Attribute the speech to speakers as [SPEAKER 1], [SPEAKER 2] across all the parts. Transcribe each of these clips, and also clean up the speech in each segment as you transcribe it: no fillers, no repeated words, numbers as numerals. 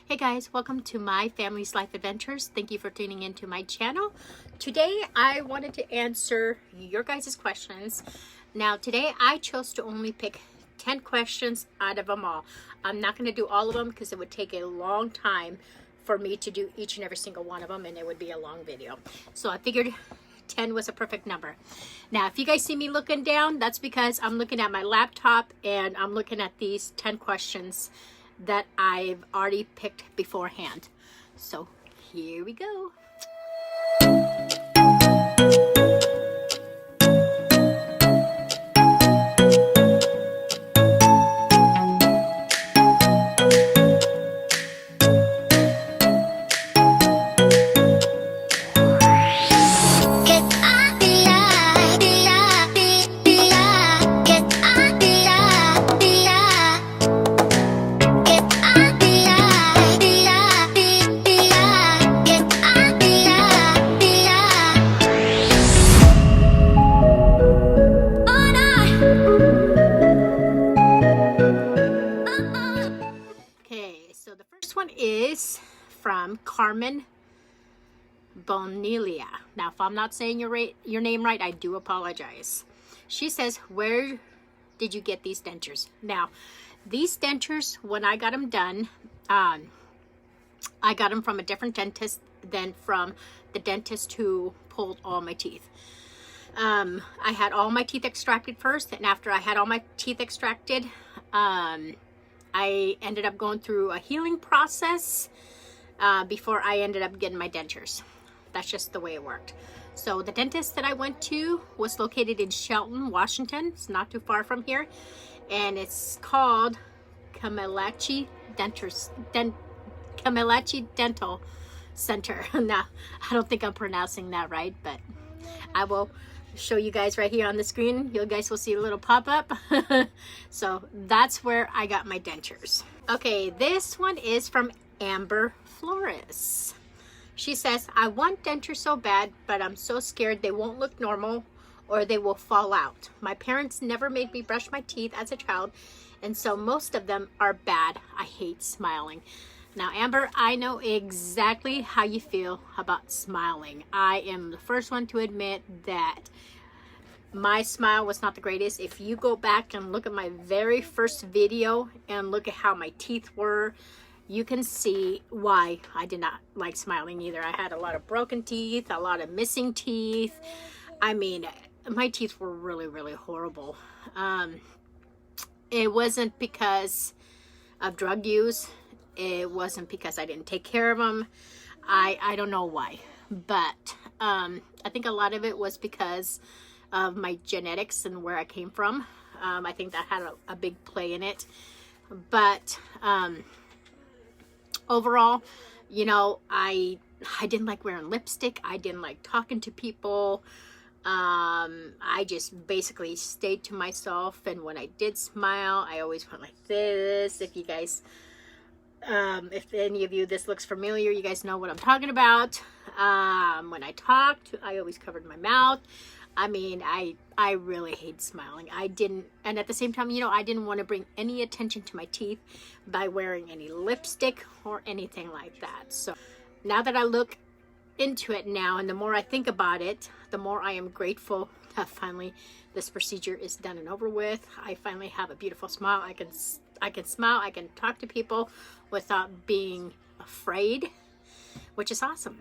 [SPEAKER 1] Hey guys, welcome to my family's life adventures. Thank you for tuning into my channel. Today I wanted to answer your guys' questions. Now today I chose to only pick 10 questions out of them all. I'm not going to do all of them because it would take a long time for me to do each and every single one of them, and it would be a long video. So I figured 10 was a perfect number. Now if you guys see me looking down, that's because I'm looking at my laptop and I'm looking at these 10 questions that I've already picked beforehand. So here we go. One is from Carmen Bonilia. Now, if I'm not saying your name right, I do apologize. She says, where did you get these dentures? Now, these dentures, when I got them done, I got them from a different dentist than from the dentist who pulled all my teeth. I had all my teeth extracted first, and after I had all my teeth extracted, I ended up going through a healing process before I ended up getting my dentures. That's just the way it worked. So the dentist that I went to was located in Shelton, Washington. It's not too far from here. And it's called Camelachi Dental Center. Now, I don't think I'm pronouncing that right, but I will show you guys right here on the screen. You guys will see a little pop-up. So that's where I got my dentures. Okay, this one is from Amber Flores. She says, I want dentures so bad, but I'm so scared they won't look normal or they will fall out. My parents never made me brush my teeth as a child, and so most of them are bad. I hate smiling. Now, Amber, I know exactly how you feel about smiling. I am the first one to admit that my smile was not the greatest. If you go back and look at my very first video and look at how my teeth were, you can see why I did not like smiling either. I had a lot of broken teeth, a lot of missing teeth. I mean, my teeth were really, really horrible. It wasn't because of drug use. It wasn't because I didn't take care of them. I don't know why, but I think a lot of it was because of my genetics and where I came from. I think that had a big play in it. But overall, you know, I didn't like wearing lipstick. I didn't like talking to people. I just basically stayed to myself, and when I did smile, I always went like this. If you guys if any of you this looks familiar, you guys know what I'm talking about. When I talked, I always covered my mouth. I mean, I really hate smiling. I didn't, and at the same time, you know, I didn't want to bring any attention to my teeth by wearing any lipstick or anything like that. So now that I look into it now, and the more I think about it, the more I am grateful that finally this procedure is done and over with. I finally have a beautiful smile. I can smile, I can talk to people without being afraid, which is awesome.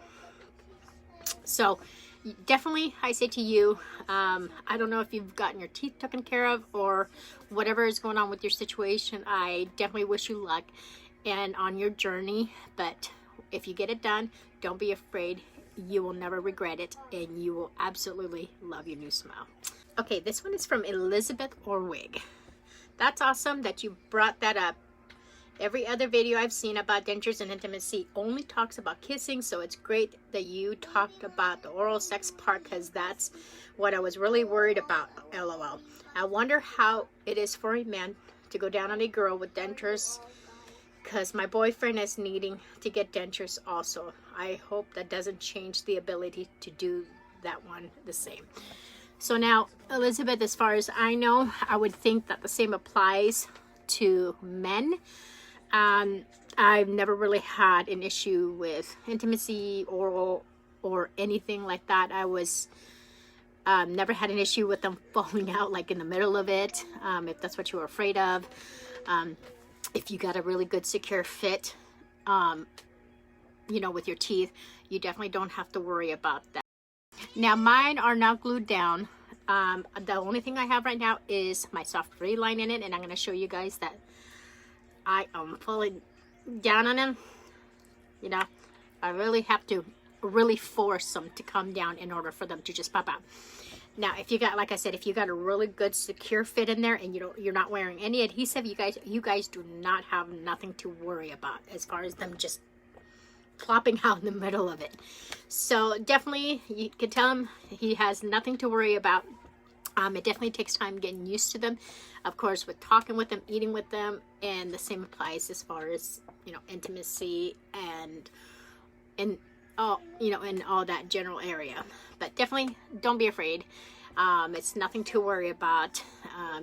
[SPEAKER 1] So definitely, I say to you, I don't know if you've gotten your teeth taken care of or whatever is going on with your situation. I definitely wish you luck and on your journey, but if you get it done, don't be afraid. You will never regret it, and you will absolutely love your new smile. Okay, this one is from Elizabeth Orwig. That's awesome that you brought that up. Every other video I've seen about dentures and intimacy only talks about kissing, so it's great that you talked about the oral sex part, because that's what I was really worried about, LOL. I wonder how it is for a man to go down on a girl with dentures, because my boyfriend is needing to get dentures also. I hope that doesn't change the ability to do that one the same. So now, Elizabeth, as far as I know, I would think that the same applies to men. I've never really had an issue with intimacy, oral, or anything like that. I was never had an issue with them falling out like in the middle of it, if that's what you were afraid of. If you got a really good secure fit, you know, with your teeth, you definitely don't have to worry about that. Now mine are now glued down. The only thing I have right now is my soft reline in it, and I'm going to show you guys that I am pulling down on them. You know, I really have to really force them to come down in order for them to just pop out. Now, if you got, like I said, if you got a really good secure fit in there and you're not wearing any adhesive, you guys do not have nothing to worry about as far as them just plopping out in the middle of it. So definitely you can tell him he has nothing to worry about. It definitely takes time getting used to them, of course, with talking with them, eating with them, and the same applies as far as, you know, intimacy and all, you know, in all that general area. But definitely don't be afraid. It's nothing to worry about.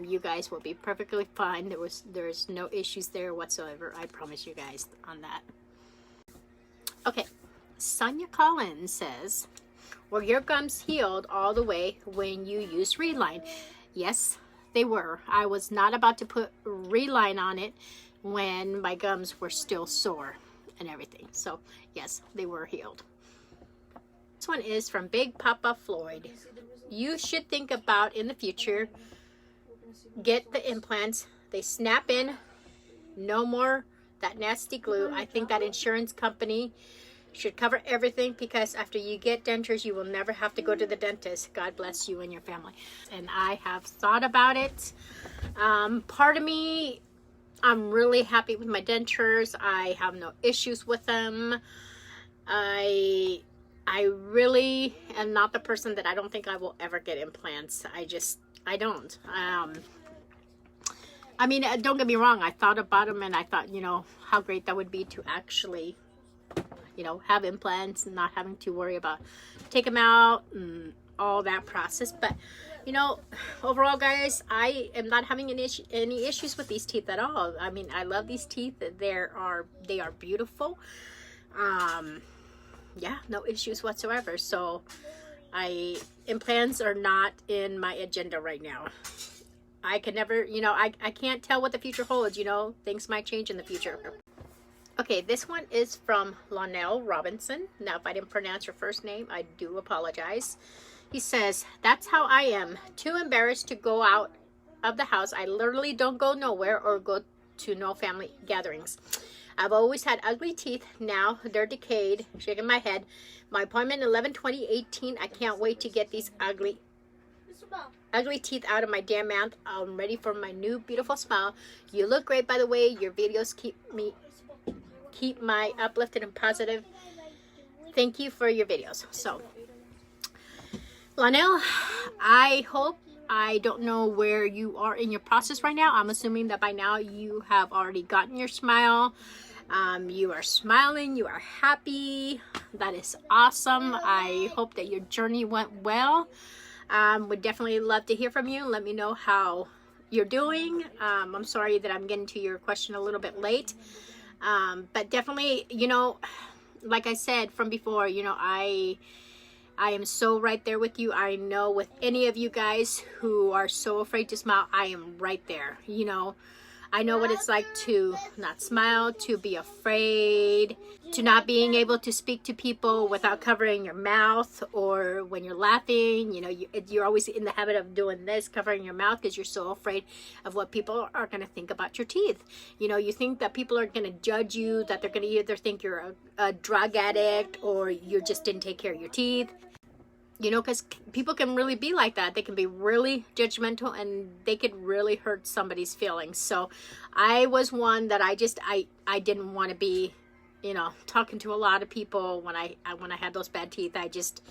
[SPEAKER 1] You guys will be perfectly fine. There's no issues there whatsoever. I promise you guys on that. Okay, Sonia Collins says, were your gums healed all the way when you used Reline? Yes, they were. I was not about to put Reline on it when my gums were still sore and everything. So yes, they were healed. This one is from Big Papa Floyd. You should think about in the future, get the implants. They snap in, no more that nasty glue. I think that insurance company should cover everything, because after you get dentures, you will never have to go to the dentist. God bless you and your family. And I have thought about it. Part of me, I'm really happy with my dentures. I have no issues with them. I really am not the person that I don't think I will ever get implants. I don't. I mean, don't get me wrong. I thought about them and I thought, you know, how great that would be to actually, you know, have implants and not having to worry about take them out and all that process. But, you know, overall, guys, I am not having any issues with these teeth at all. I mean, I love these teeth. They are beautiful. Yeah, no issues whatsoever. So implants are not in my agenda right now. I can never, you know, I can't tell what the future holds, you know, things might change in the future. Okay, this one is from Lonell Robinson. Now, if I didn't pronounce your first name, I do apologize. He says, that's how I am. Too embarrassed to go out of the house. I literally don't go nowhere or go to no family gatherings. I've always had ugly teeth. Now they're decayed. Shaking my head. My appointment 11/20/18. I can't wait to get these ugly teeth out of my damn mouth. I'm ready for my new beautiful smile. You look great, by the way. Your videos keep my uplifted and positive. Thank you for your videos. So, Lonell, I hope, I don't know where you are in your process right now. I'm assuming that by now you have already gotten your smile. You are smiling, you are happy. That is awesome. I hope that your journey went well. Would definitely love to hear from you. Let me know how you're doing. I'm sorry that I'm getting to your question a little bit late. But definitely, you know, like I said from before, you know, I am so right there with you. I know with any of you guys who are so afraid to smile, I am right there. You know, I know what it's like to not smile, to be afraid, to not being able to speak to people without covering your mouth, or when you're laughing, you know, you're always in the habit of doing this, covering your mouth, because you're so afraid of what people are going to think about your teeth. You know, you think that people are going to judge you, that they're going to either think you're a drug addict or you just didn't take care of your teeth. You know, because people can really be like that. They can be really judgmental and they could really hurt somebody's feelings. So I was one that I didn't want to be, you know, talking to a lot of people when I had those bad teeth. I just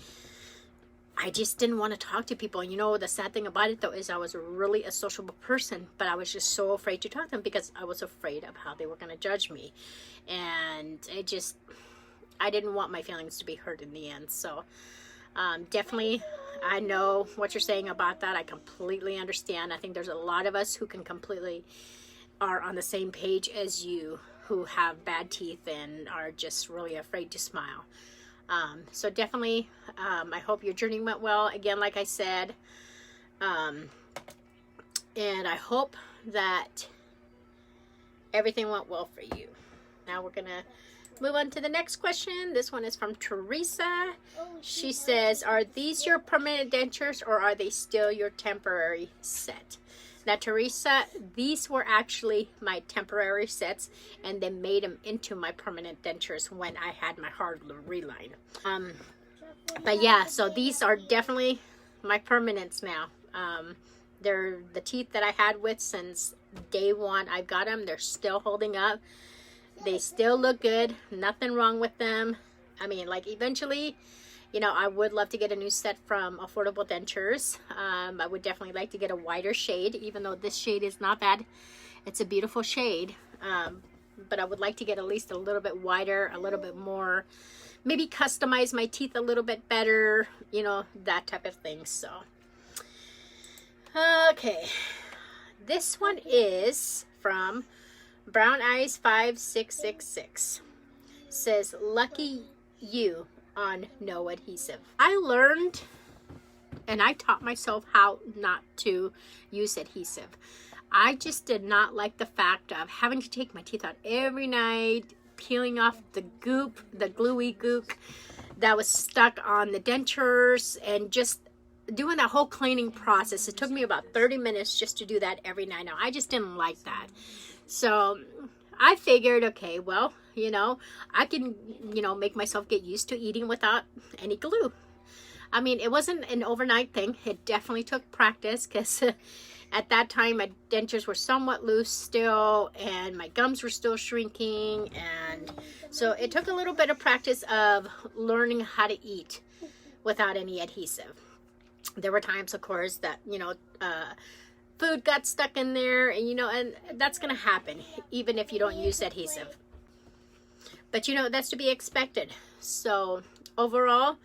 [SPEAKER 1] didn't want to talk to people. And you know, the sad thing about it though is I was really a sociable person, but I was just so afraid to talk to them because I was afraid of how they were going to judge me. And I didn't want my feelings to be hurt in the end. So definitely, I know what you're saying about that. I completely understand. I think there's a lot of us who can completely are on the same page as you who have bad teeth and are just really afraid to smile. So definitely, I hope your journey went well. Again, like I said, and I hope that everything went well for you. Now we're gonna move on to the next question. This one is from Teresa. She says, are these your permanent dentures or are they still your temporary set? Now, Teresa, these were actually my temporary sets, and they made them into my permanent dentures when I had my hard reline. But yeah, so these are definitely my permanents now. They're the teeth that I had with since day one. I got them. They're still holding up. They still look good. Nothing wrong with them. I mean, like, eventually, you know, I would love to get a new set from Affordable Dentures. I would definitely like to get a wider shade, even though this shade is not bad. It's a beautiful shade. But I would like to get at least a little bit wider, a little bit more, maybe customize my teeth a little bit better, you know, that type of thing. So, okay. This one is from Brown Eyes 5666. Says, lucky you on no adhesive. I learned and I taught myself how not to use adhesive. I just did not like the fact of having to take my teeth out every night, peeling off the goop, the gluey goop that was stuck on the dentures, and just doing that whole cleaning process. It took me about 30 minutes just to do that every night. Now, I just didn't like that. So I figured, okay, well, you know, I can, you know, make myself get used to eating without any glue. I mean, it wasn't an overnight thing. It definitely took practice, because at that time my dentures were somewhat loose still and my gums were still shrinking. And so it took a little bit of practice of learning how to eat without any adhesive. There were times, of course, that, you know, food got stuck in there, and, you know, and that's going to happen even if you don't use adhesive. But, you know, that's to be expected. So overall,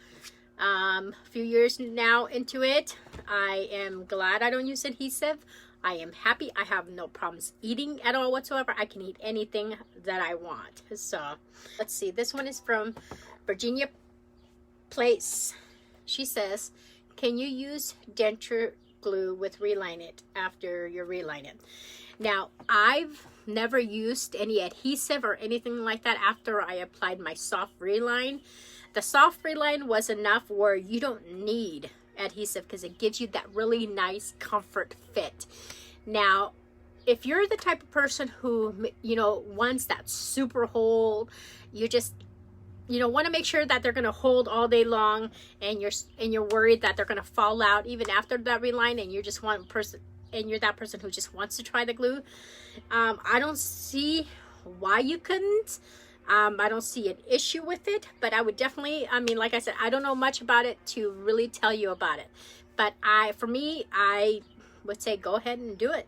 [SPEAKER 1] a few years now into it, I am glad I don't use adhesive. I am happy. I have no problems eating at all whatsoever. I can eat anything that I want. So let's see. This one is from Virginia Place. She says, can you use denture glue with reline it after you reline it? Now, I've never used any adhesive or anything like that after I applied my soft reline. The soft reline was enough where you don't need adhesive, because it gives you that really nice comfort fit. Now, if you're the type of person who, you know, wants that super hold, you just, you know, want to make sure that they're going to hold all day long, and you're worried that they're going to fall out even after that reline, and you're just one person, and you're that person who just wants to try the glue. I don't see why you couldn't. I don't see an issue with it, but I would definitely, I mean, like I said, I don't know much about it to really tell you about it. But for me, I would say go ahead and do it.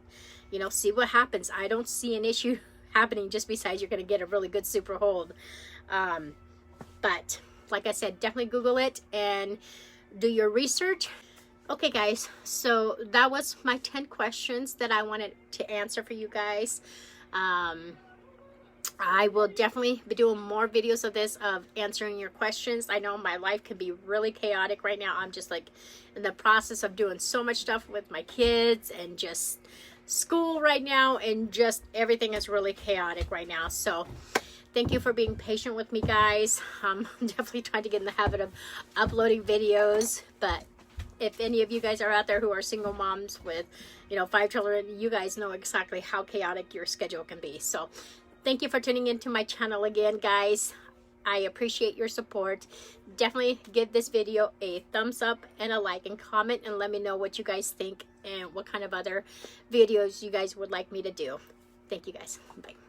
[SPEAKER 1] You know, see what happens. I don't see an issue happening, just besides you're going to get a really good super hold. But like I said, definitely Google it and do your research. Okay, guys, so that was my 10 questions that I wanted to answer for you guys. I will definitely be doing more videos of this, of answering your questions. I know my life can be really chaotic right now. I'm just like in the process of doing so much stuff with my kids and just school right now, and just everything is really chaotic right now. So thank you for being patient with me, guys. I'm definitely trying to get in the habit of uploading videos, but if any of you guys are out there who are single moms with, you know, 5 children, you guys know exactly how chaotic your schedule can be. So thank you for tuning into my channel again, guys. I appreciate your support. Definitely give this video a thumbs up and a like, and comment and let me know what you guys think and what kind of other videos you guys would like me to do. Thank you, guys. Bye.